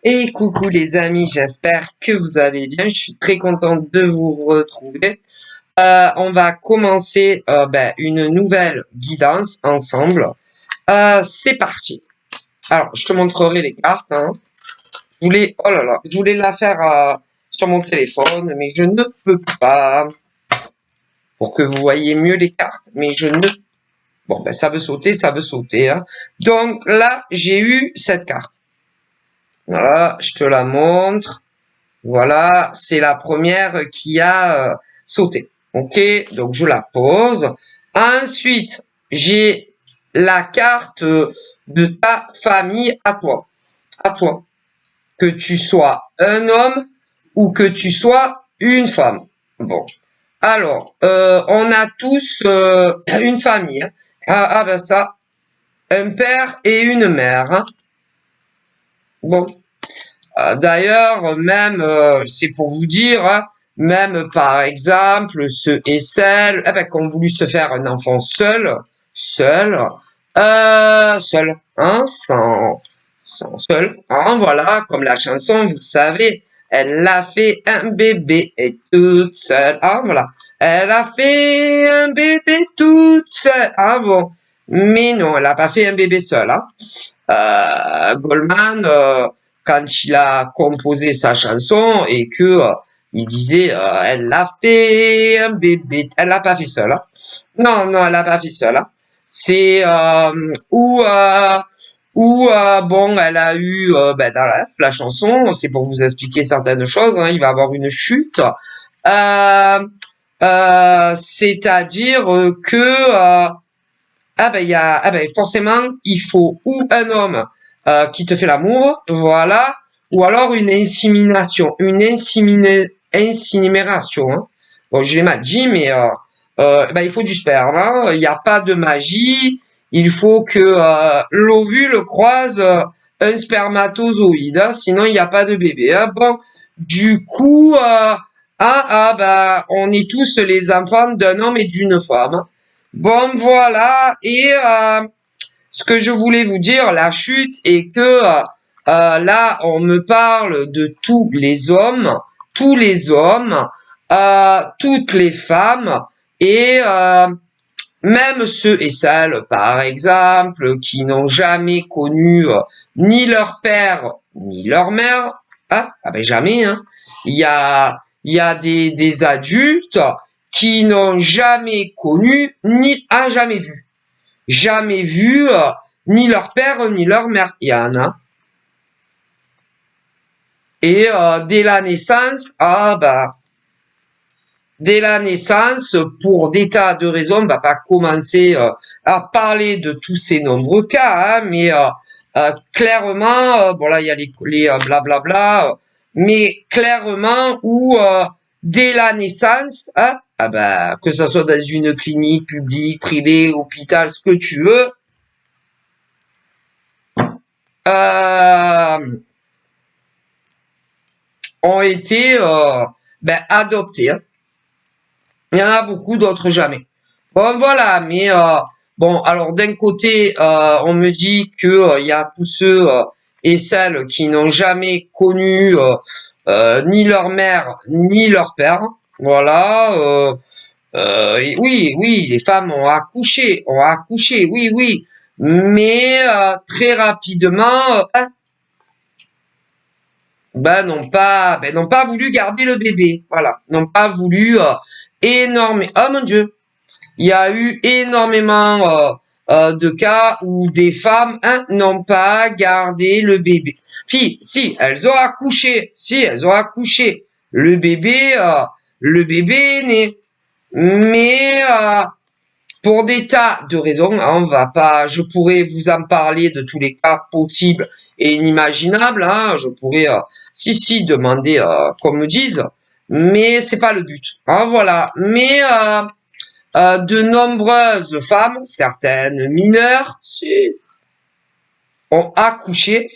Et coucou les amis, j'espère que vous allez bien. Je suis très contente de vous retrouver. On va commencer une nouvelle guidance ensemble. C'est parti. Alors, je te montrerai les cartes. Hein. Je voulais la faire sur mon téléphone, mais je ne peux pas. Pour que vous voyez mieux les cartes. Mais je ne... Bon, ça veut sauter, ça veut sauter. Hein. Donc là, j'ai eu cette carte. Voilà, je te la montre. Voilà, c'est la première qui a sauté. Ok, donc je la pose. Ensuite, j'ai la carte de ta famille à toi. À toi. Que tu sois un homme ou que tu sois une femme. Bon. Alors, on a tous une famille. Hein. Ça, un père et une mère. Hein. Bon. D'ailleurs, même, c'est pour vous dire, hein, même par exemple, ceux et celles qui ont voulu se faire un enfant seul, hein, seul, hein, voilà, comme la chanson, vous savez, elle a fait un bébé et toute seule, hein, voilà, elle a fait un bébé toute seule, ah bon, mais non, elle a pas fait un bébé seul, hein. Goldman, quand il a composé sa chanson et que il disait elle l'a fait un bébé, elle l'a pas fait seule. Hein. Non, elle l'a pas fait seule. Hein. C'est bon, elle a eu dans la chanson, c'est pour vous expliquer certaines choses. Hein, il va avoir une chute. C'est-à-dire que forcément, il faut ou un homme qui te fait l'amour, voilà, ou alors une insémination, incinération. Hein. Bon, je l'ai mal dit, mais il faut du sperme. Hein. Il n'y a pas de magie. Il faut que l'ovule croise un spermatozoïde, hein, sinon il n'y a pas de bébé. Hein. Bon, du coup, on est tous les enfants d'un homme et d'une femme. Hein. Bon, voilà. Et ce que je voulais vous dire, la chute, est que là, on me parle de tous les hommes, toutes les femmes, et même ceux et celles, par exemple, qui n'ont jamais connu ni leur père, ni leur mère. Jamais. Hein. Il y a des adultes qui n'ont jamais connu jamais vu ni leur père ni leur mère. Il y en a. Et dès la naissance, pour des tas de raisons, on va pas commencer à parler de tous ces nombreux cas, hein, mais clairement, bon là il y a les blablabla, mais clairement où dès la naissance, hein, que ça soit dans une clinique publique, privée, hôpital, ce que tu veux, ont été adoptés. Hein. Il y en a beaucoup, d'autres jamais. Bon, voilà, mais alors d'un côté, on me dit que il y a tous ceux et celles qui n'ont jamais connu ni leur mère ni leur père. Voilà. Oui, les femmes ont accouché, oui. Mais très rapidement, n'ont pas voulu garder le bébé. Voilà, n'ont pas voulu énormément. Oh mon Dieu, il y a eu énormément de cas où des femmes n'ont pas gardé le bébé. Si elles ont accouché, le bébé est né. Mais pour des tas de raisons, je pourrais vous en parler de tous les cas possibles et inimaginables. Hein, je pourrais, demander qu'on me dise, mais c'est pas le but. Hein, voilà. Mais de nombreuses femmes, certaines mineures, ont accouché,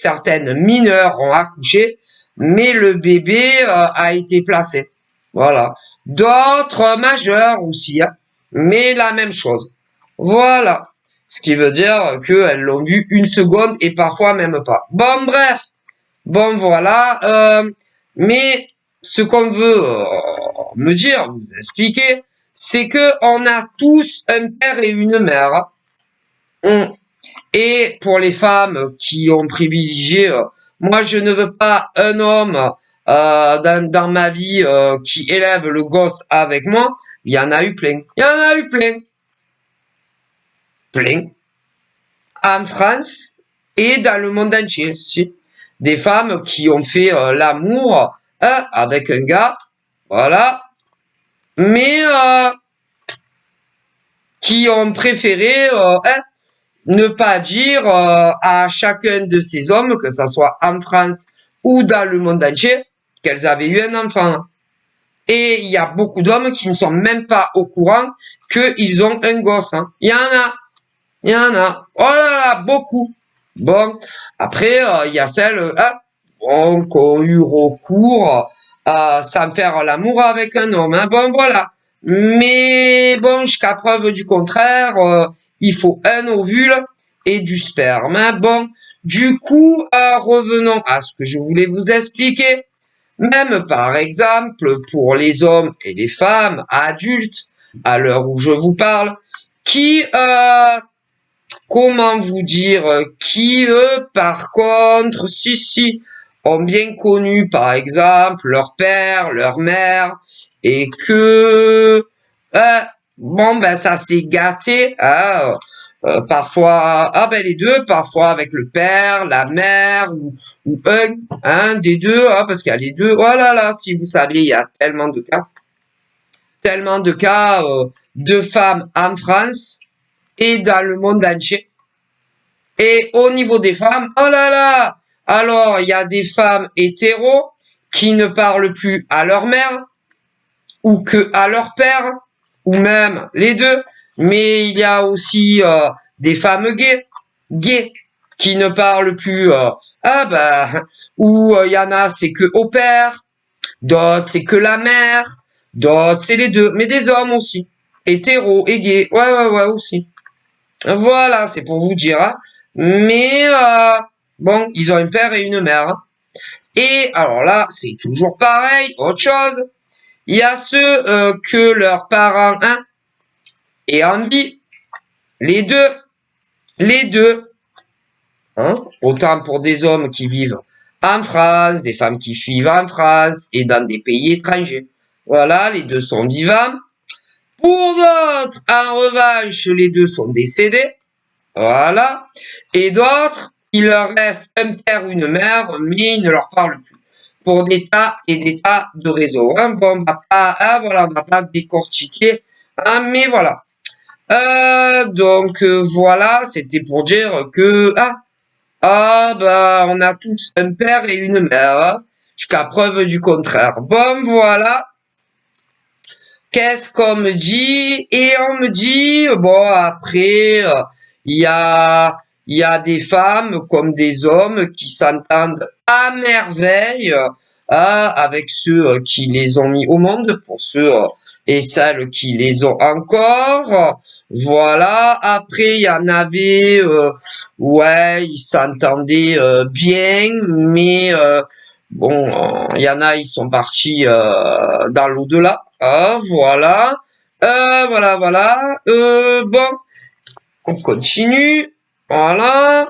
mais le bébé a été placé. Voilà. D'autres majeures aussi, hein, mais la même chose. Voilà. Ce qui veut dire qu'elles l'ont vu une seconde et parfois même pas. Bon, bref. Bon, voilà. Mais ce qu'on veut me dire, vous expliquer, c'est que on a tous un père et une mère. Hum. Et pour les femmes qui ont privilégié, moi je ne veux pas un homme dans ma vie qui élève le gosse avec moi. Il y en a eu plein. Il y en a eu plein. Plein. En France et dans le monde entier aussi. Des femmes qui ont fait l'amour avec un gars, voilà, mais qui ont préféré ne pas dire à chacun de ces hommes, que ça soit en France ou dans le monde entier, qu'elles avaient eu un enfant. Et il y a beaucoup d'hommes qui ne sont même pas au courant qu'ils ont un gosse. Hein. Il y en a. Il y en a. Oh là là, beaucoup. Bon, après, il y a celles bon, qui ont eu recours sans faire l'amour avec un homme. Hein. Bon, voilà. Mais bon, jusqu'à preuve du contraire, il faut un ovule et du sperme. Hein. Bon, du coup, revenons à ce que je voulais vous expliquer. Même par exemple, pour les hommes et les femmes adultes, à l'heure où je vous parle, qui comment vous dire, qui eux, par contre, si, ont bien connu, par exemple, leur père, leur mère, et que, bon, ben, ça s'est gâté, hein, parfois, ah ben, les deux, parfois avec le père, la mère, ou un des deux, hein, parce qu'il y a les deux, oh là là, si vous savez, il y a tellement de cas, de femmes en France, et dans le monde entier. Et au niveau des femmes, oh là là! Alors, il y a des femmes hétéros qui ne parlent plus à leur mère, ou que à leur père, ou même les deux. Mais il y a aussi des femmes gays, qui ne parlent plus, ah bah, ou il y en a, c'est que au père, d'autres, c'est que la mère, d'autres, c'est les deux. Mais des hommes aussi. Hétéros et gays. Ouais, aussi. Voilà, c'est pour vous dire. Hein. Mais bon, ils ont un père et une mère. Hein. Et alors là, c'est toujours pareil, autre chose. Il y a ceux que leurs parents aient en vie. Les deux. Hein. Autant pour des hommes qui vivent en France, des femmes qui vivent en France et dans des pays étrangers. Voilà, les deux sont vivants. Pour d'autres, en revanche, les deux sont décédés. Voilà. Et d'autres, il leur reste un père ou une mère, mais ils ne leur parlent plus. Pour des tas et des tas de raisons. Hein. Bon, on va pas, voilà, on va pas décortiquer. Hein, mais voilà. Donc, voilà, c'était pour dire que, bah, on a tous un père et une mère. Hein, jusqu'à preuve du contraire. Bon, voilà. Qu'est-ce qu'on me dit? Et on me dit, bon, après, il y a des femmes comme des hommes qui s'entendent à merveille avec ceux qui les ont mis au monde, pour ceux et celles qui les ont encore. Voilà. Après, il y en avait, ouais, ils s'entendaient bien, mais bon, il y en a, ils sont partis dans l'au-delà. Ah, voilà. Voilà. Bon, on continue. Voilà.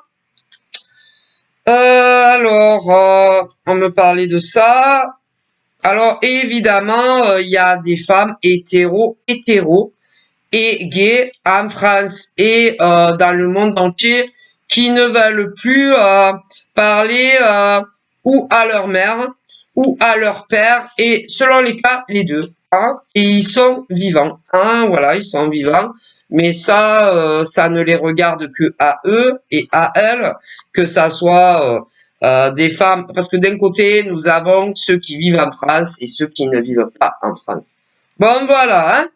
Alors, on me parlait de ça. Alors, évidemment, il y a des femmes hétéros et gays en France et dans le monde entier qui ne veulent plus parler ou à leur mère ou à leur père, et selon les cas, les deux. Hein, et ils sont vivants. Hein, voilà, ils sont vivants. Mais ça, ça ne les regarde que à eux et à elles, que ça soit des femmes. Parce que d'un côté, nous avons ceux qui vivent en France et ceux qui ne vivent pas en France. Bon, voilà. Hein.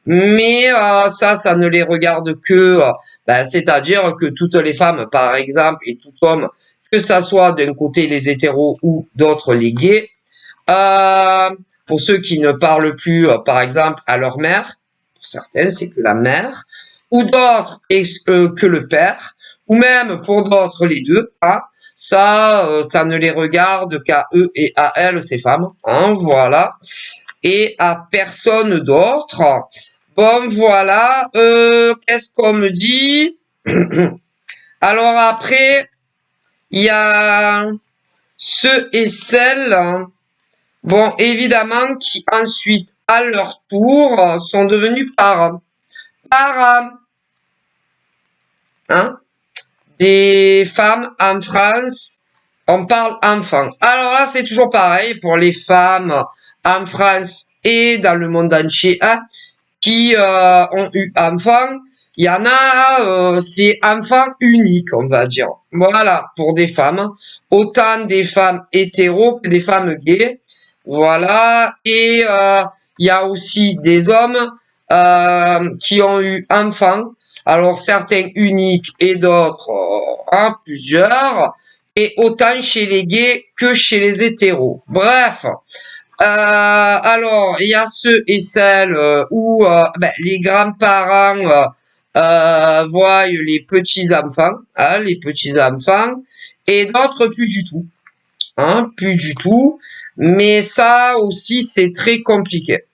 Mais ça ne les regarde que, c'est-à-dire que toutes les femmes, par exemple, et tout homme, que ça soit d'un côté les hétéros ou d'autres les gays, pour ceux qui ne parlent plus, par exemple, à leur mère, pour certains, c'est que la mère, ou d'autres que le père, ou même pour d'autres les deux, hein, ça ne les regarde qu'à eux et à elles, ces femmes. Hein, voilà. Et à personne d'autre. Bon, voilà. Qu'est-ce qu'on me dit? Alors après, il y a ceux et celles, bon, évidemment, qui ensuite, à leur tour, sont devenus parents. Parents. Hein? Des femmes en France, on parle enfants. Alors là, c'est toujours pareil pour les femmes en France et dans le monde entier hein, qui ont eu enfants. Il y en a, c'est enfants uniques, on va dire. Voilà, pour des femmes. Autant des femmes hétéros que des femmes gays. Voilà. Et il y a aussi des hommes qui ont eu enfants. Alors certains uniques et d'autres hein, plusieurs. Et autant chez les gays que chez les hétéros. Bref. Alors, il y a ceux et celles où les grands-parents voient les petits-enfants, hein, les petits-enfants, et d'autres plus du tout. Hein, plus du tout. Mais ça aussi, c'est très compliqué.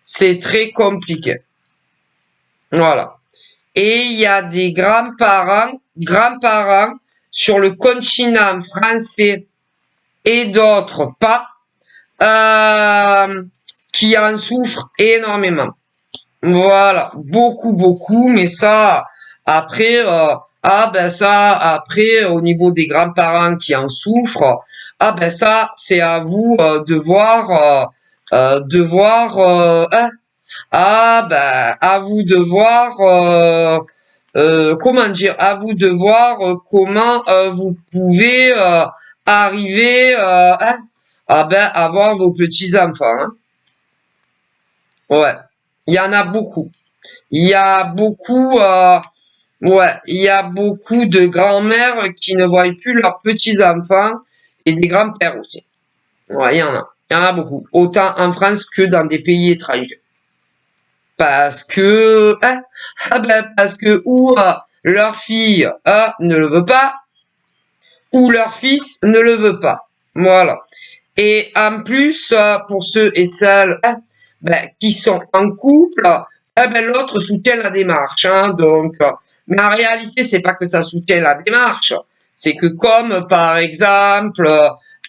C'est très compliqué. Voilà. Et il y a des grands-parents sur le continent français et d'autres pas, qui en souffrent énormément. Voilà, beaucoup, mais ça, après, après, au niveau des grands-parents qui en souffrent, ça, c'est à vous de voir, hein. À vous de voir, comment dire, à vous de voir comment vous pouvez arriver hein, avoir vos petits-enfants. Hein. Ouais, il y en a beaucoup. Il y a beaucoup, il y a beaucoup de grands-mères qui ne voient plus leurs petits-enfants et des grands-pères aussi. Ouais, il y en a. Il y en a beaucoup. Autant en France que dans des pays étrangers. Parce que, parce que ou leur fille ne le veut pas, ou leur fils ne le veut pas. Voilà. Et en plus, pour ceux et celles qui sont en couple, l'autre soutient la démarche. Hein, donc, mais en réalité, c'est pas que ça soutient la démarche, c'est que comme par exemple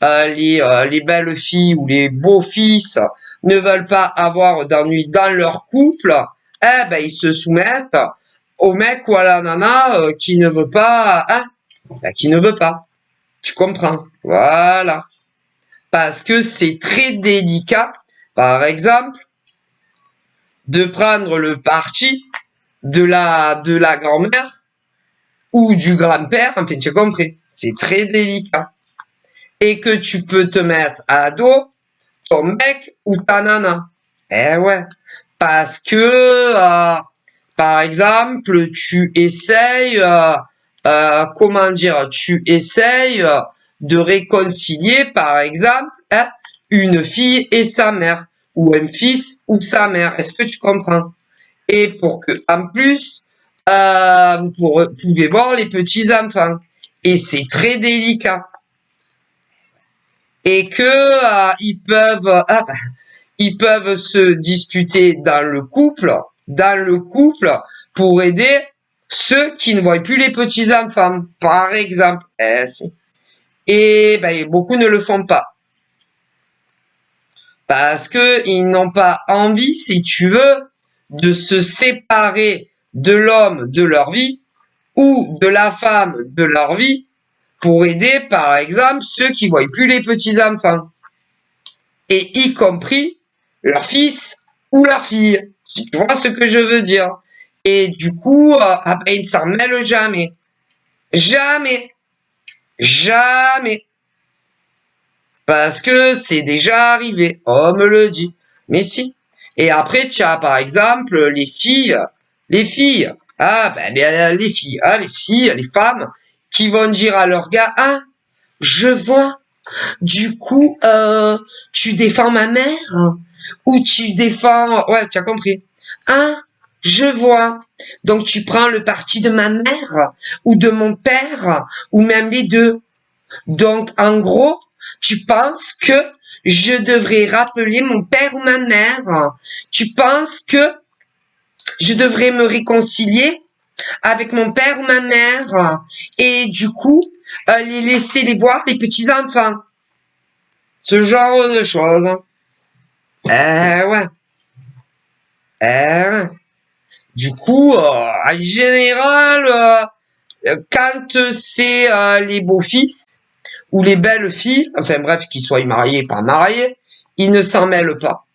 les belles filles ou les beaux fils ne veulent pas avoir d'ennui dans leur couple, ils se soumettent au mec ou à la nana qui ne veut pas, qui ne veut pas. Tu comprends? Voilà. Parce que c'est très délicat, par exemple, de prendre le parti de la grand-mère ou du grand-père, enfin, tu as compris. C'est très délicat. Et que tu peux te mettre à dos ton mec ou ta nana. Eh ouais. Parce que, par exemple, tu essayes, comment dire, tu essayes de réconcilier, par exemple, hein, une fille et sa mère, ou un fils ou sa mère. Est-ce que tu comprends? Et pour que, en plus, vous pouvez voir les petits enfants. Et c'est très délicat. Et que ils peuvent se disputer dans le couple, pour aider ceux qui ne voient plus les petits enfants, par exemple. Et beaucoup ne le font pas. Parce que ils n'ont pas envie, si tu veux, de se séparer de l'homme de leur vie ou de la femme de leur vie pour aider, par exemple, ceux qui voient plus les petits-enfants. Et y compris leur fils ou leur fille. Tu vois ce que je veux dire? Et du coup, ils ne s'en mêlent jamais. Jamais. Jamais. Parce que c'est déjà arrivé. On me le dit. Mais si. Et après, tu as par exemple les filles. Les filles. Les filles. Les femmes qui vont dire à leur gars, je vois. Du coup, tu défends ma mère ou tu défends... Ouais, tu as compris. Je vois. Donc tu prends le parti de ma mère ou de mon père ou même les deux. Donc, en gros, tu penses que je devrais rappeler mon père ou ma mère? Tu penses que je devrais me réconcilier avec mon père ou ma mère et du coup, les laisser les voir, les petits-enfants? Ce genre de choses. Ouais. Ouais. Du coup, en général, quand c'est les beaux-fils ou les belles-filles, enfin bref, qu'ils soient mariés, pas mariés, ils ne s'en mêlent pas.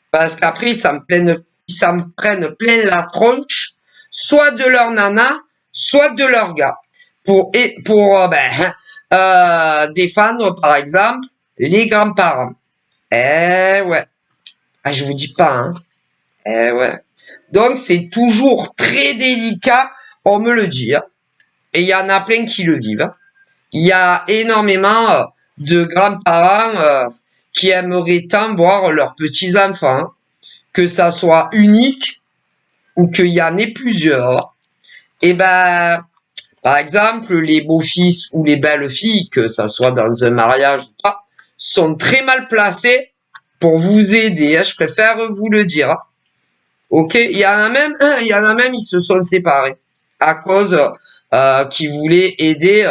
Parce qu'après, ils s'en prennent plein la tronche, soit de leur nana, soit de leur gars. Pour défendre, par exemple, les grands-parents. Eh ouais. Ah, je vous dis pas, hein. Eh ouais. Donc, c'est toujours très délicat, on me le dit, hein. Et il y en a plein qui le vivent, hein. Il y a énormément de grands-parents qui aimeraient tant voir leurs petits-enfants, hein, que ça soit unique ou qu'il y en ait plusieurs. Et ben, par exemple, les beaux-fils ou les belles-filles, que ça soit dans un mariage ou pas, sont très mal placés pour vous aider, hein, je préfère vous le dire, hein. Ok, il y en a même, ils se sont séparés à cause qu'ils voulaient aider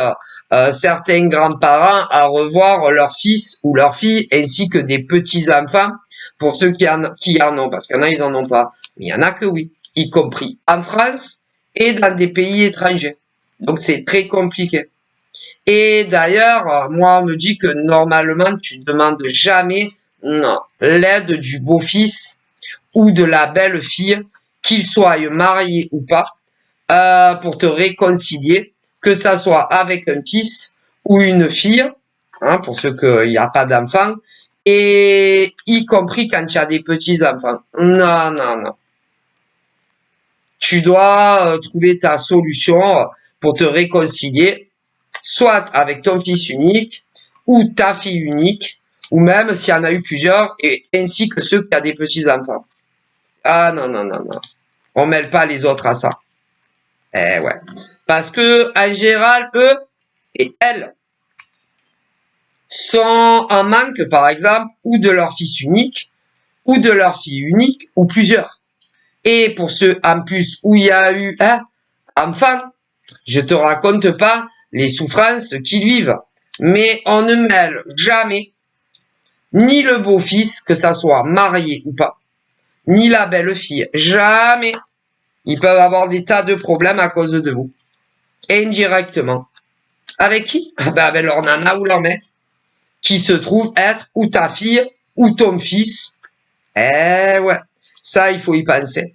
certains grands-parents à revoir leur fils ou leur fille ainsi que des petits-enfants pour ceux qui en ont, parce qu'il y en a, ils en ont pas. Mais il y en a que oui, y compris en France et dans des pays étrangers. Donc c'est très compliqué. Et d'ailleurs, moi, on me dit que normalement, tu demandes jamais l'aide du beau-fils ou de la belle-fille, qu'ils soient mariés ou pas, pour te réconcilier, que ça soit avec un fils ou une fille, hein, pour ceux qu'il n'y a pas d'enfants, et y compris quand tu as des petits-enfants. Non, non, non. Tu dois trouver ta solution pour te réconcilier, soit avec ton fils unique, ou ta fille unique, ou même s'il y en a eu plusieurs, et ainsi que ceux qui ont des petits-enfants. Ah non, non, non, non. On mêle pas les autres à ça. Eh ouais. Parce que, en général, eux et elles sont en manque, par exemple, ou de leur fils unique, ou de leur fille unique, ou plusieurs. Et pour ceux, en plus, où il y a eu un enfant, je te raconte pas les souffrances qu'ils vivent. Mais on ne mêle jamais ni le beau-fils, que ça soit marié ou pas, ni la belle-fille. Jamais. Ils peuvent avoir des tas de problèmes à cause de vous. Indirectement. Avec qui? Avec leur nana ou leur mère, qui se trouve être ou ta fille ou ton fils. Eh ouais, ça il faut y penser.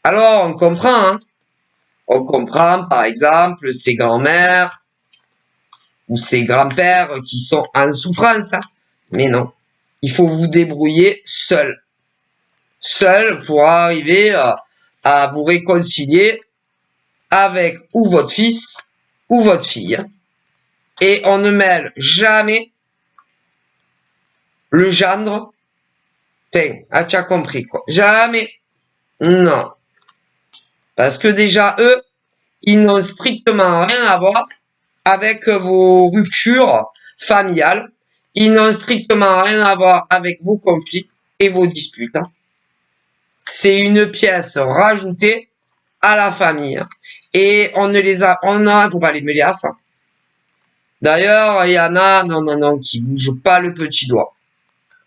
Alors on comprend, hein. On comprend par exemple ses grands-mères ou ses grands-pères qui sont en souffrance, hein. Mais non, il faut vous débrouiller seul. Seul pour arriver à vous réconcilier avec ou votre fils ou votre fille. Et on ne mêle jamais le gendre. Ah, tu as compris, quoi. Jamais. Non. Parce que déjà, eux, ils n'ont strictement rien à voir avec vos ruptures familiales. Ils n'ont strictement rien à voir avec vos conflits et vos disputes, hein. C'est une pièce rajoutée à la famille, hein. Et on ne les a, faut pas les mêler à ça. D'ailleurs, il y en a, non, qui bougent pas le petit doigt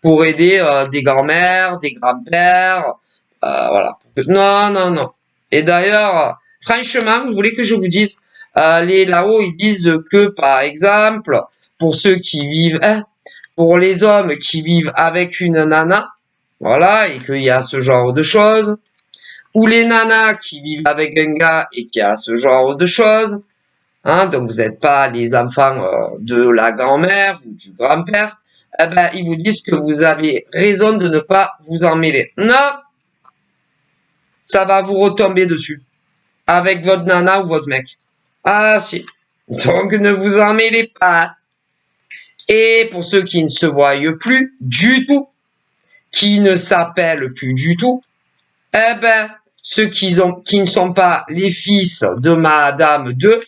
pour aider des grands-mères, des grands-pères, voilà. Non, non, non. Et d'ailleurs, franchement, vous voulez que je vous dise, les là-haut, ils disent que, par exemple, pour ceux qui vivent, pour les hommes qui vivent avec une nana, voilà, et qu'il y a ce genre de choses, ou les nanas qui vivent avec un gars et qu'il y a ce genre de choses, hein, donc vous n'êtes pas les enfants de la grand-mère ou du grand-père, eh ben, ils vous disent que vous avez raison de ne pas vous en mêler. Non, ça va vous retomber dessus, avec votre nana ou votre mec. Ah si, donc ne vous en mêlez pas. Et pour ceux qui ne se voient plus du tout, qui ne s'appellent plus du tout, eh ben, ceux qui ne sont pas les fils de Madame 2,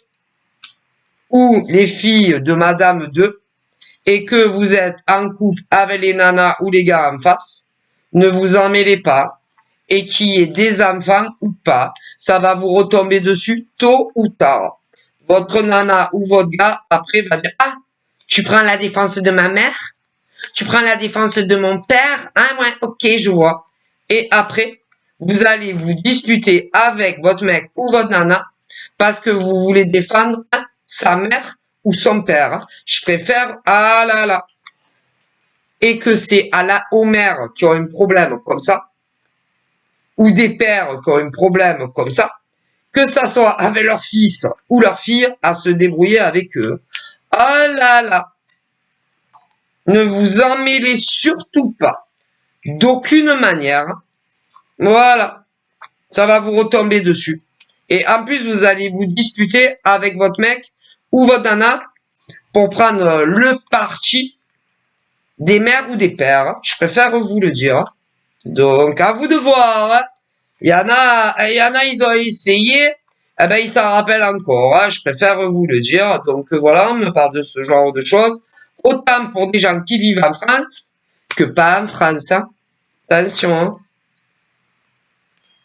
ou les filles de Madame 2 et que vous êtes en couple avec les nanas ou les gars en face, ne vous en mêlez pas. Et qu'il y ait des enfants ou pas, ça va vous retomber dessus tôt ou tard. Votre nana ou votre gars, après, va dire, ah, tu prends la défense de ma mère? Tu prends la défense de mon père? Ah, ouais, ok, je vois. Et après, vous allez vous disputer avec votre mec ou votre nana parce que vous voulez défendre sa mère ou son père. Je préfère, ah là là. Et que c'est aux mères qui ont un problème comme ça, ou des pères qui ont un problème comme ça, que ça soit avec leur fils ou leur fille, à se débrouiller avec eux. Ah là là. Ne vous en mêlez surtout pas. D'aucune manière. Voilà. Ça va vous retomber dessus. Et en plus, vous allez vous disputer avec votre mec ou votre nana pour prendre le parti des mères ou des pères. Je préfère vous le dire. Donc, à vous de voir. Hein. Il y en a, ils ont essayé. Eh ben, ils s'en rappellent encore. Hein. Je préfère vous le dire. Donc, voilà, on me parle de ce genre de choses. Autant pour des gens qui vivent en France que pas en France. Hein. Attention. Hein.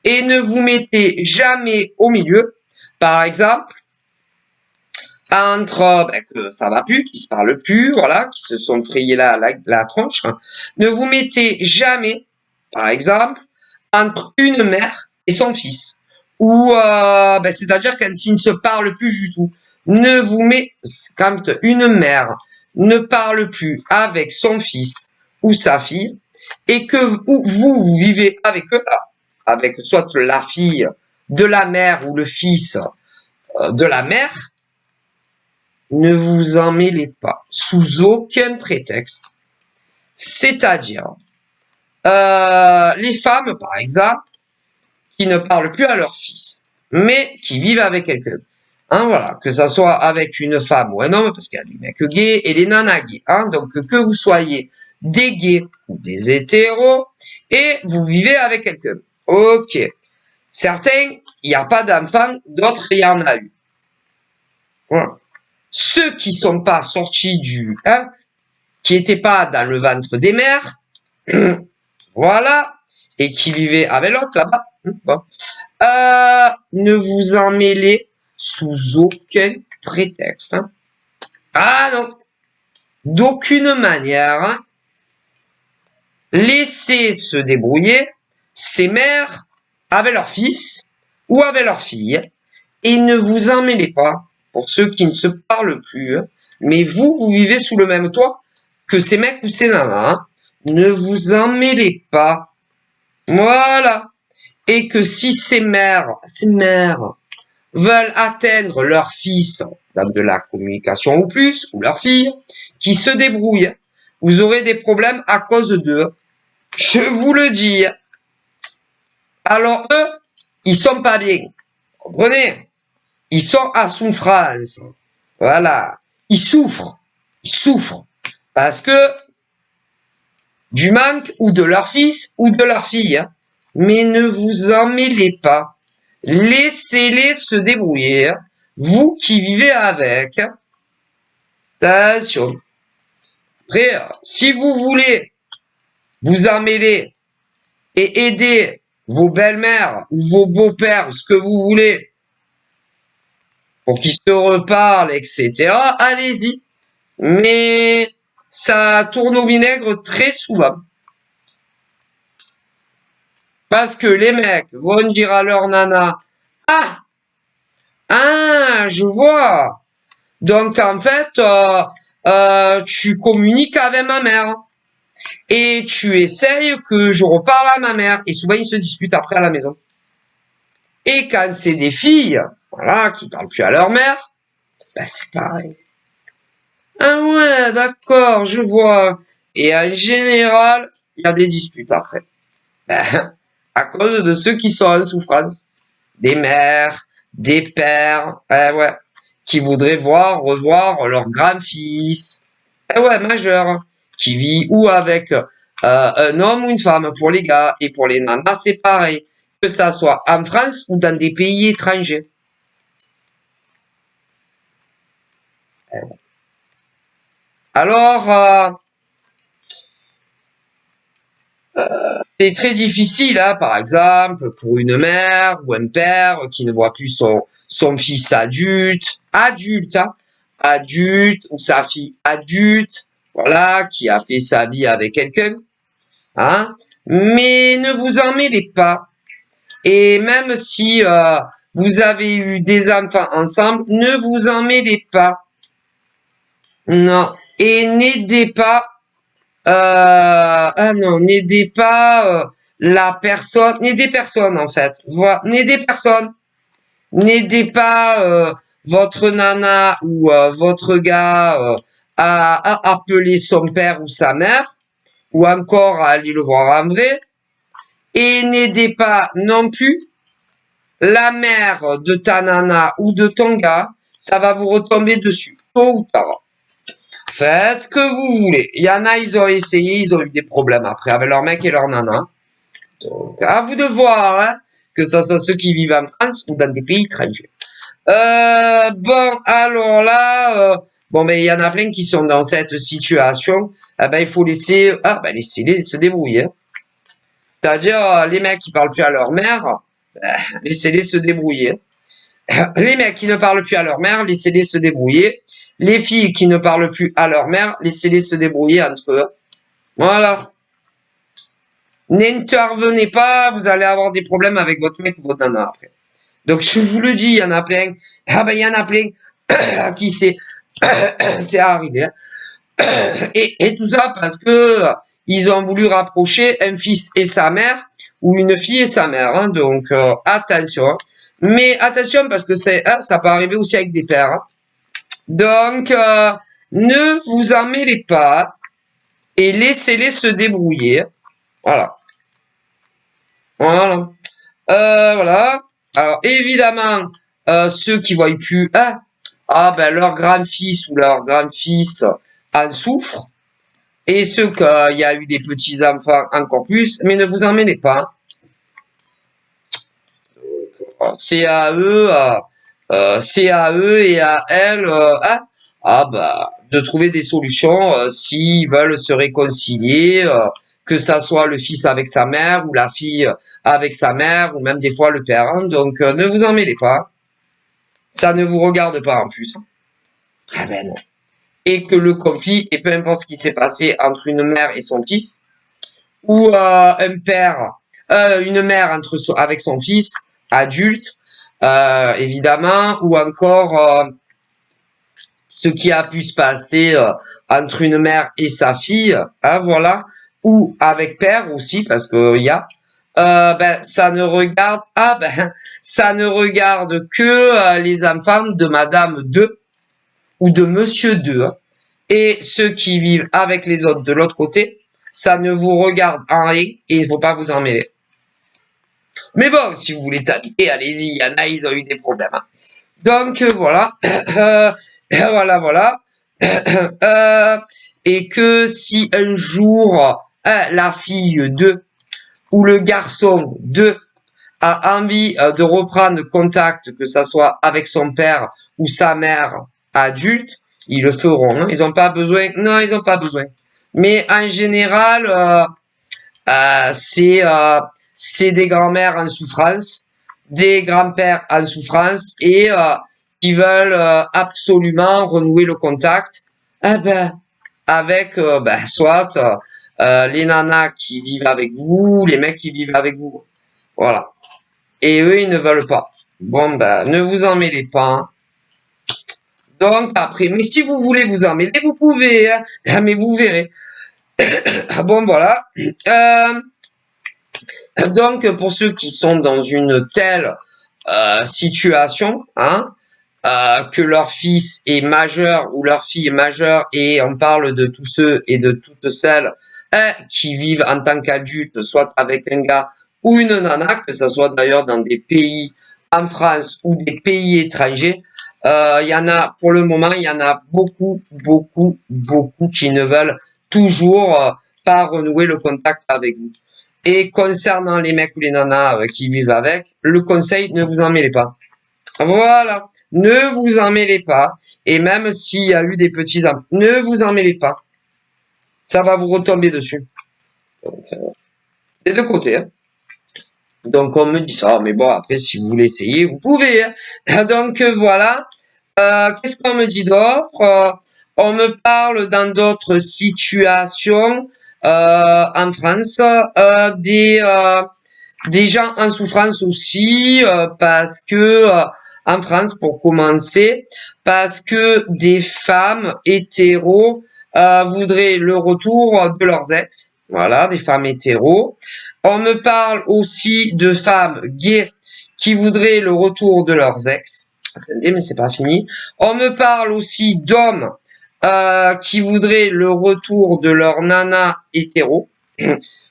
Et ne vous mettez jamais au milieu. Par exemple, entre que ça va plus, qui se parlent plus, voilà, qui se sont frayés la tronche. Hein. Ne vous mettez jamais, par exemple, entre une mère et son fils. Ou c'est-à-dire quand ils ne se parlent plus du tout. Ne vous mettez, quand une mère ne parle plus avec son fils ou sa fille, et que vous vivez avec eux, avec soit la fille de la mère ou le fils de la mère, ne vous en mêlez pas, sous aucun prétexte. C'est-à-dire, les femmes, par exemple, qui ne parlent plus à leur fils, mais qui vivent avec quelqu'un. Hein, voilà, que ça soit avec une femme ou un homme, parce qu'il y a des mecs gays et des nanas gays. Hein, donc, que vous soyez des gays ou des hétéros, et vous vivez avec quelqu'un. Ok. Certains, il n'y a pas d'enfants, d'autres, il y en a eu. Voilà. Ceux qui sont pas sortis qui étaient pas dans le ventre des mères, voilà, et qui vivaient avec l'autre là-bas, bon. Ne vous en mêlez sous aucun prétexte. Hein. Ah non, d'aucune manière. Hein. Laissez se débrouiller ces mères avec leurs fils ou avec leurs filles et ne vous en mêlez pas. Pour ceux qui ne se parlent plus, hein. Mais vous vivez sous le même toit que ces mecs ou ces nanas. Hein. Ne vous en mêlez pas. Voilà. Et que si ces mères veulent atteindre leur fils dans de la communication ou plus, ou leur fille, qui se débrouillent, vous aurez des problèmes à cause d'eux. Je vous le dis. Alors eux, ils sont pas bien. Comprenez? Ils sont à souffrance. Voilà. Ils souffrent. Parce que du manque ou de leur fils ou de leur fille. Hein. Mais ne vous en mêlez pas. Laissez-les se débrouiller. Hein. Vous qui vivez avec. Hein. Attention. Après, si vous voulez vous en mêler et aider vos belles-mères ou vos beaux-pères, ce que vous voulez, pour qu'ils se reparlent, etc., allez-y. Mais ça tourne au vinaigre très souvent. Parce que les mecs vont dire à leur nana, je vois. Donc en fait, tu communiques avec ma mère. Et tu essayes que je reparle à ma mère. Et souvent, ils se disputent après à la maison. Et quand c'est des filles, voilà, qui parlent plus à leur mère, ben c'est pareil. Ah ouais, d'accord, je vois. Et en général, il y a des disputes après. Ben, à cause de ceux qui sont en souffrance. Des mères, des pères, ouais, qui voudraient revoir leur grand-fils, ouais, majeur, qui vit ou avec un homme ou une femme pour les gars, et pour les nanas, c'est pareil, que ça soit en France ou dans des pays étrangers. Alors, c'est très difficile, hein, par exemple, pour une mère ou un père qui ne voit plus son fils adulte, hein, adulte, ou sa fille adulte, voilà, qui a fait sa vie avec quelqu'un, hein. Mais ne vous en mêlez pas. Et même si vous avez eu des enfants ensemble, ne vous en mêlez pas. Non. Et n'aidez pas non, n'aidez pas la personne, n'aidez personne en fait. Voilà, n'aidez personne. N'aidez pas votre nana ou votre gars à appeler son père ou sa mère, ou encore à aller le voir en vrai. Et n'aidez pas non plus la mère de ta nana ou de ton gars, ça va vous retomber dessus, tôt ou tard. Faites ce que vous voulez. Il y en a, ils ont essayé, ils ont eu des problèmes après avec leur mec et leur nana. Donc, à vous de voir, hein, que ça soit ceux qui vivent en France ou dans des pays étrangers. Bon, alors là, bon, ben, il y en a plein qui sont dans cette situation. Eh ben, il faut laisser, laissez-les se débrouiller. C'est-à-dire, les mecs qui parlent plus à leur mère, ben, laissez-les se débrouiller. Les mecs qui ne parlent plus à leur mère, laissez-les se débrouiller. Les filles qui ne parlent plus à leur mère, laissez-les se débrouiller entre eux. Voilà. N'intervenez pas, vous allez avoir des problèmes avec votre mec ou votre nana après. Donc je vous le dis, il y en a plein. Ah ben il y en a plein à qui c'est arrivé. Et tout ça parce que ils ont voulu rapprocher un fils et sa mère ou une fille et sa mère. Hein. Donc attention. Mais attention parce que ça peut arriver aussi avec des pères. Hein. Donc ne vous en mêlez pas et laissez-les se débrouiller. Voilà. Voilà. Voilà. Alors évidemment, ceux qui voient plus, ben leur grand-fils ou leur grand-fils en souffrent. Et ceux qu'il y a eu des petits-enfants encore plus, mais ne vous en mêlez pas. C'est à eux, et à elles, de trouver des solutions s'ils veulent se réconcilier, que ça soit le fils avec sa mère ou la fille avec sa mère ou même des fois le père. Hein. Donc ne vous en mêlez pas. Ça ne vous regarde pas en plus. Ah ben non. Et que le conflit, et peu importe ce qui s'est passé entre une mère et son fils, ou un père, une mère avec son fils, adulte, évidemment, ou encore ce qui a pu se passer entre une mère et sa fille, hein, voilà, ou avec père aussi, parce que il y a, ça ne regarde, ça ne regarde que les enfants de Madame 2 ou de Monsieur 2, hein, et ceux qui vivent avec les autres de l'autre côté, ça ne vous regarde en rien et il ne faut pas vous en mêler. Mais bon, si vous voulez t'habiter, allez-y, il y en a, ils ont eu des problèmes. Hein. Donc voilà, voilà. Et que si un jour la fille de ou le garçon de a envie de reprendre contact, que ça soit avec son père ou sa mère adulte, ils le feront. Hein. Ils n'ont pas besoin. Non, ils n'ont pas besoin. Mais en général, c'est des grands-mères en souffrance, des grands-pères en souffrance et qui veulent absolument renouer le contact avec soit les nanas qui vivent avec vous, les mecs qui vivent avec vous. Voilà. Et eux, ils ne veulent pas. Bon, ne vous en mêlez pas. Hein. Donc, après, mais si vous voulez vous en mêler, vous pouvez, hein, mais vous verrez. Bon, voilà. Donc, pour ceux qui sont dans une telle situation, hein, que leur fils est majeur ou leur fille est majeure, et on parle de tous ceux et de toutes celles qui vivent en tant qu'adultes, soit avec un gars ou une nana, que ce soit d'ailleurs dans des pays en France ou des pays étrangers, il y en a, pour le moment, il y en a beaucoup qui ne veulent toujours pas renouer le contact avec vous. Et concernant les mecs ou les nanas qui vivent avec, le conseil, ne vous en mêlez pas. Voilà. Ne vous en mêlez pas. Et même s'il y a eu des petits embrouilles, ne vous en mêlez pas. Ça va vous retomber dessus. Donc, des deux côtés. Hein. Donc on me dit ça, mais bon, après, si vous voulez essayer, vous pouvez. Hein. Donc voilà. Qu'est-ce qu'on me dit d'autre? On me parle dans d'autres situations en France des gens en souffrance aussi parce que en France, pour commencer, parce que des femmes hétéros voudraient le retour de leurs ex. Voilà, des femmes hétéros. On me parle aussi de femmes gays qui voudraient le retour de leurs ex. Attendez, mais c'est pas fini. On me parle aussi d'hommes qui voudraient le retour de leur nana hétéro.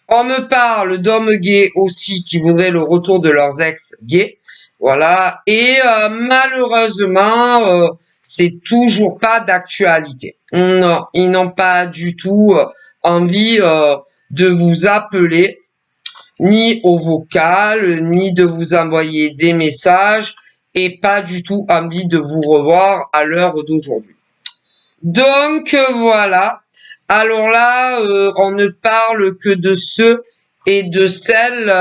On me parle d'hommes gays aussi qui voudraient le retour de leurs ex gays. Voilà. Et malheureusement, c'est toujours pas d'actualité. Non, ils n'ont pas du tout envie de vous appeler, ni au vocal, ni de vous envoyer des messages, et pas du tout envie de vous revoir à l'heure d'aujourd'hui. Donc voilà. Alors là, on ne parle que de ceux et de celles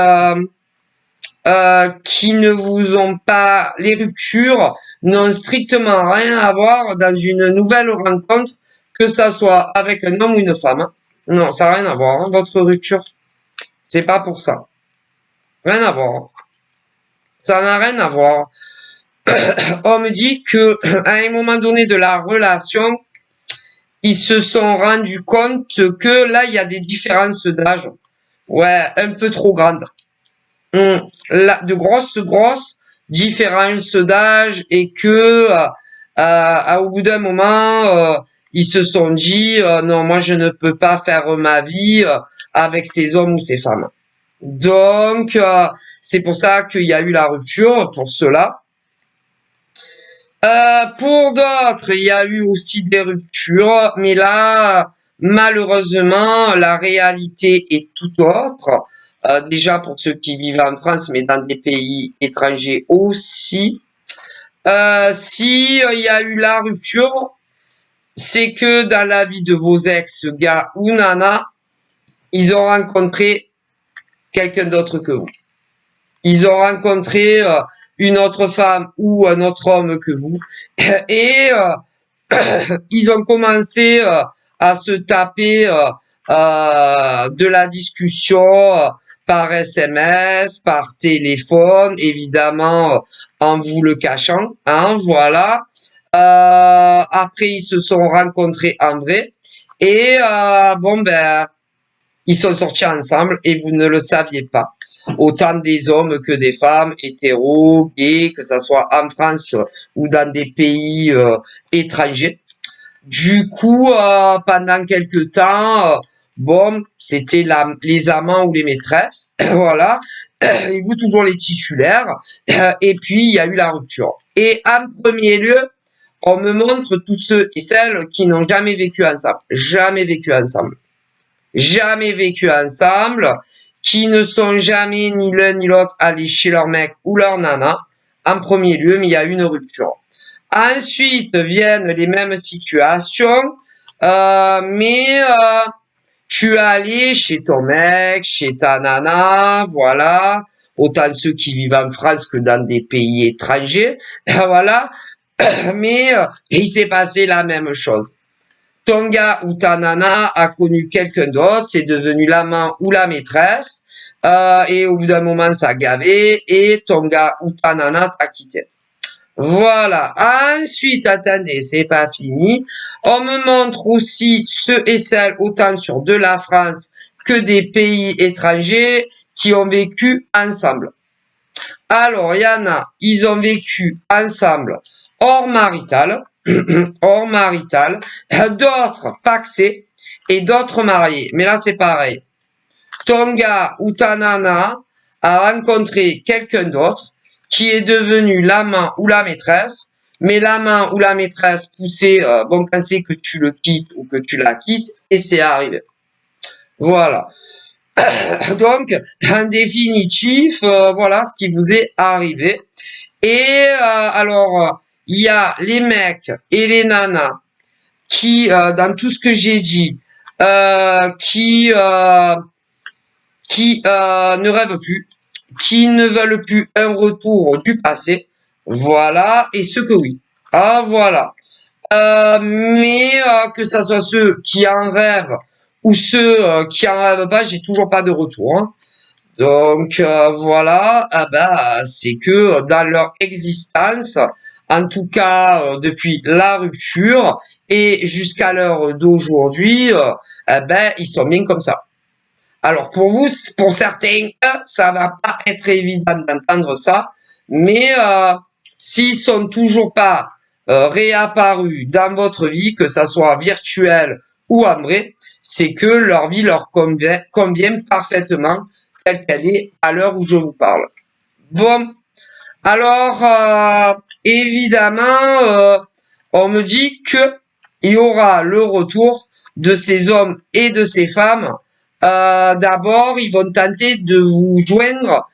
qui ne vous ont pas, les ruptures n'ont strictement rien à voir dans une nouvelle rencontre, que ça soit avec un homme ou une femme. Non, ça n'a rien à voir, hein, votre rupture. C'est pas pour ça. Rien à voir. Ça n'a rien à voir. On me dit que à un moment donné de la relation, ils se sont rendus compte que là, il y a des différences d'âge. Ouais, un peu trop grandes. Là, de grosses différences d'âge et que au bout d'un moment, ils se sont dit non, moi je ne peux pas faire ma vie avec ces hommes ou ces femmes. Donc c'est pour ça qu'il y a eu la rupture pour cela. Pour d'autres, il y a eu aussi des ruptures, mais là, malheureusement, la réalité est tout autre. Déjà pour ceux qui vivent en France, mais dans des pays étrangers aussi. Si il y a eu la rupture, c'est que dans la vie de vos ex, gars ou nana, ils ont rencontré quelqu'un d'autre que vous. Ils ont rencontré une autre femme ou un autre homme que vous. Et ils ont commencé à se taper de la discussion par SMS, par téléphone, évidemment en vous le cachant, hein, voilà. Après, ils se sont rencontrés en vrai et bon ben, ils sont sortis ensemble et vous ne le saviez pas. Autant des hommes que des femmes, hétéros, gays, que ça soit en France ou dans des pays étrangers. Du coup, pendant quelques temps, bon, c'était les amants ou les maîtresses, voilà. Et vous toujours les titulaires. Et puis, il y a eu la rupture. Et en premier lieu, on me montre tous ceux et celles qui n'ont jamais vécu ensemble. Jamais vécu ensemble. Jamais vécu ensemble. Qui ne sont jamais ni l'un ni l'autre allés chez leur mec ou leur nana. En premier lieu, mais il y a eu une rupture. Ensuite viennent les mêmes situations, mais tu es allé chez ton mec, chez ta nana, voilà. Autant ceux qui vivent en France que dans des pays étrangers, voilà. Mais il s'est passé la même chose. Ton gars ou ta nana a connu quelqu'un d'autre, c'est devenu l'amant ou la maîtresse, et au bout d'un moment ça a gavé, et ton gars ou ta nana t'a quitté. Voilà. Ensuite, attendez, c'est pas fini. On me montre aussi ceux et celles, autant sur de la France que des pays étrangers, qui ont vécu ensemble. Alors, il y en a, ils ont vécu ensemble hors marital, hors marital, d'autres paxés et d'autres mariés. Mais là, c'est pareil. Ton gars ou ta nana a rencontré quelqu'un d'autre qui est devenu l'amant ou la maîtresse, mais l'amant ou la maîtresse poussait, bon, quand c'est que tu le quittes ou que tu la quittes, et c'est arrivé. Voilà. Donc, en définitif, voilà ce qui vous est arrivé. Et alors, il y a les mecs et les nanas qui, dans tout ce que j'ai dit, qui ne rêvent plus, qui ne veulent plus un retour du passé. Voilà, et ceux que oui. Ah, voilà. Mais que ça soit ceux qui en rêvent ou ceux qui en rêvent pas, j'ai toujours pas de retour. Hein. Donc voilà, ah bah, c'est que dans leur existence, en tout cas depuis la rupture et jusqu'à l'heure d'aujourd'hui, eh ben ils sont bien comme ça. Alors pour vous, pour certains, ça va pas être évident d'entendre ça, mais s'ils sont toujours pas réapparus dans votre vie, que ça soit virtuel ou en vrai, c'est que leur vie leur convient parfaitement telle qu'elle est à l'heure où je vous parle. Bon, alors évidemment, on me dit que il y aura le retour de ces hommes et de ces femmes. D'abord, ils vont tenter de vous joindre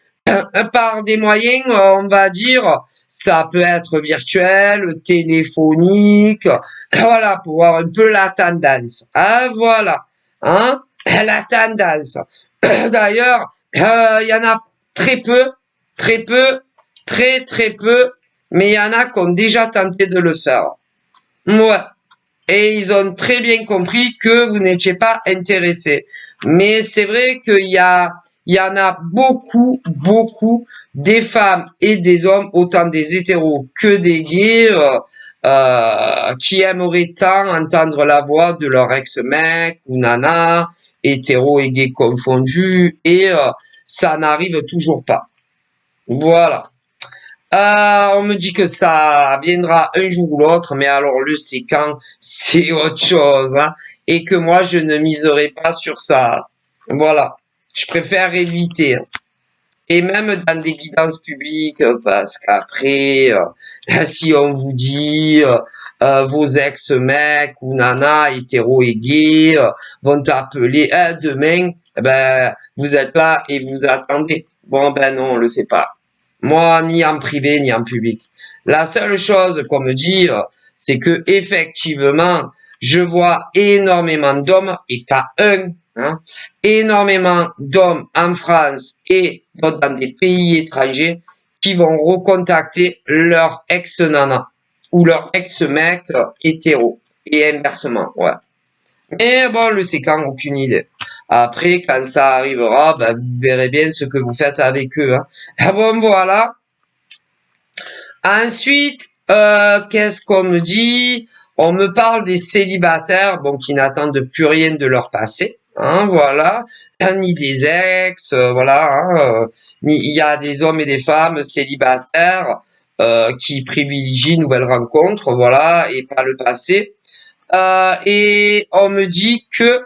par des moyens, on va dire, ça peut être virtuel, téléphonique, voilà, pour voir un peu la tendance. Ah, voilà, hein, la tendance. D'ailleurs, il y en a très peu, très peu, mais il y en a qui ont déjà tenté de le faire. Ouais. Et ils ont très bien compris que vous n'étiez pas intéressé. Mais c'est vrai il y en a beaucoup, des femmes et des hommes, autant des hétéros que des gays, qui aimeraient tant entendre la voix de leur ex-mec ou nana, hétéro et gay confondus, et ça n'arrive toujours pas. Voilà. On me dit que ça viendra un jour ou l'autre, mais alors le c'est quand, c'est autre chose, hein, et que moi je ne miserai pas sur ça. Voilà. Je préfère éviter. Hein. Et même dans des guidances publiques, parce qu'après, si on vous dit vos ex-mecs ou nanas, hétéro et gays, vont t'appeler demain, ben vous êtes là et vous attendez. Bon ben non, on le fait pas. Moi, ni en privé, ni en public. La seule chose qu'on me dit, c'est que effectivement, je vois énormément d'hommes, et pas un, hein, énormément d'hommes en France et dans des pays étrangers qui vont recontacter leur ex-nana ou leur ex-mec hétéro et inversement, ouais. Et bon, le c'est quand, aucune idée. Après, quand ça arrivera, ben, vous verrez bien ce que vous faites avec eux. Hein. Ah bon, voilà. Ensuite, qu'est-ce qu'on me dit? On me parle des célibataires, bon, qui n'attendent plus rien de leur passé. Hein, voilà. Ni des ex, voilà. Hein, il y a des hommes et des femmes célibataires qui privilégient une nouvelle rencontre, voilà, et pas le passé. Et on me dit que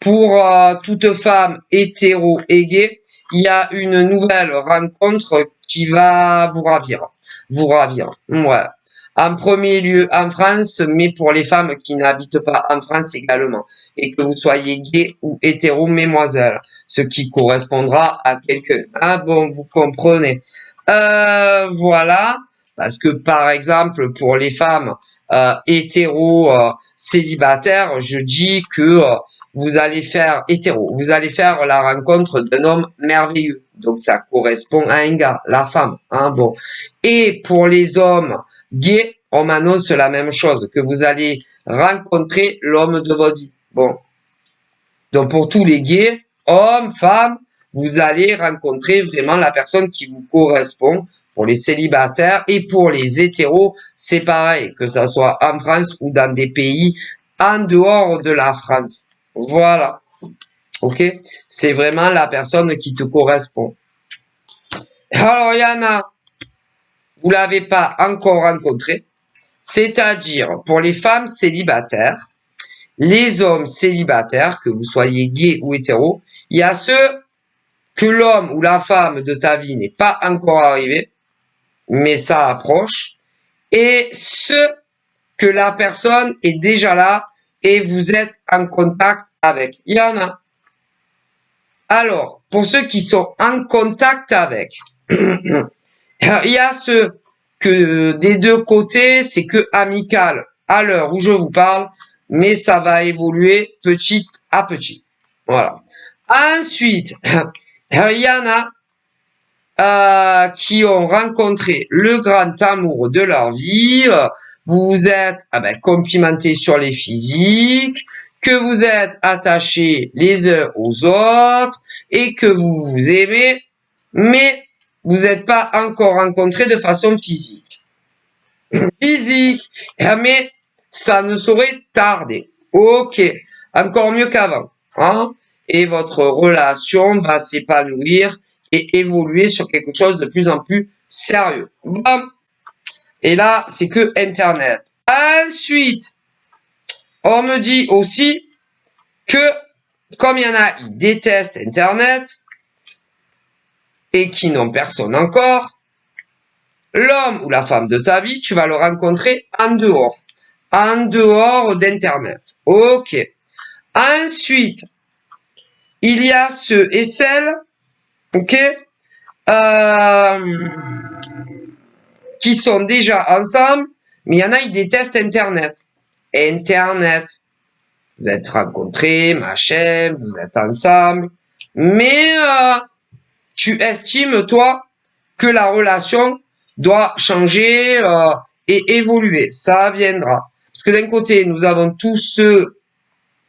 pour toute femme hétéro et gay, il y a une nouvelle rencontre qui va vous ravir. Vous ravir. Ouais. En premier lieu en France, mais pour les femmes qui n'habitent pas en France également. Et que vous soyez gay ou hétéro, mesdemoiselles. Ce qui correspondra à quelqu'un. Ah bon, vous comprenez. Voilà. Parce que par exemple, pour les femmes hétéro célibataires, je dis que vous allez faire hétéro, vous allez faire la rencontre d'un homme merveilleux. Donc ça correspond à un gars, la femme, hein, bon. Et pour les hommes gays, on m'annonce la même chose, que vous allez rencontrer l'homme de votre vie. Bon. Donc pour tous les gays, hommes, femmes, vous allez rencontrer vraiment la personne qui vous correspond. Pour les célibataires et pour les hétéros, c'est pareil, que ça soit en France ou dans des pays en dehors de la France. Voilà. Ok? C'est vraiment la personne qui te correspond. Alors, il y en a, vous l'avez pas encore rencontré. C'est-à-dire, pour les femmes célibataires, les hommes célibataires, que vous soyez gay ou hétéro, il y a ceux que l'homme ou la femme de ta vie n'est pas encore arrivé, mais ça approche, et ceux que la personne est déjà là et vous êtes en contact avec. Il y en a. Alors, pour ceux qui sont en contact avec, il y a ceux que des deux côtés, c'est que amical à l'heure où je vous parle, mais ça va évoluer petit à petit. Voilà. Ensuite, il y en a qui ont rencontré le grand amour de leur vie. Vous vous êtes complimentés sur les physiques, que vous êtes attachés les uns aux autres et que vous vous aimez, mais vous n'êtes pas encore rencontrés de façon physique. Mais ça ne saurait tarder. Ok, encore mieux qu'avant. Hein? Et votre relation va s'épanouir et évoluer sur quelque chose de plus en plus sérieux. Bon. Et là, c'est que Internet. Ensuite, on me dit aussi que, comme il y en a, ils détestent Internet et qui n'ont personne encore, l'homme ou la femme de ta vie, tu vas le rencontrer en dehors d'Internet. Ok. Ensuite, il y a ceux et celles, ok, qui sont déjà ensemble, mais il y en a, ils détestent Internet. Internet, vous êtes rencontrés, machin, vous êtes ensemble, mais tu estimes, toi, que la relation doit changer et évoluer. Ça viendra. Parce que d'un côté, nous avons tous ceux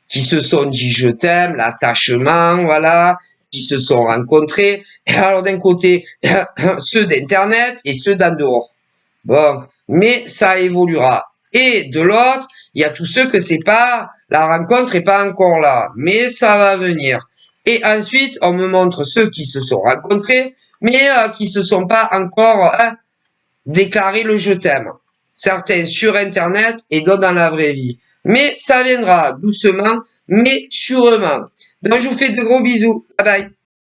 qui se sont dit je t'aime, l'attachement, voilà, qui se sont rencontrés. Et alors d'un côté, ceux d'Internet et ceux d'en dehors. Bon, mais ça évoluera. Et de l'autre, il y a tous ceux que c'est pas, la rencontre est pas encore là, mais ça va venir. Et ensuite, on me montre ceux qui se sont rencontrés, mais qui se sont pas encore déclaré le je t'aime. Certains sur Internet et d'autres dans la vraie vie. Mais ça viendra doucement, mais sûrement. Donc je vous fais de gros bisous. Bye bye.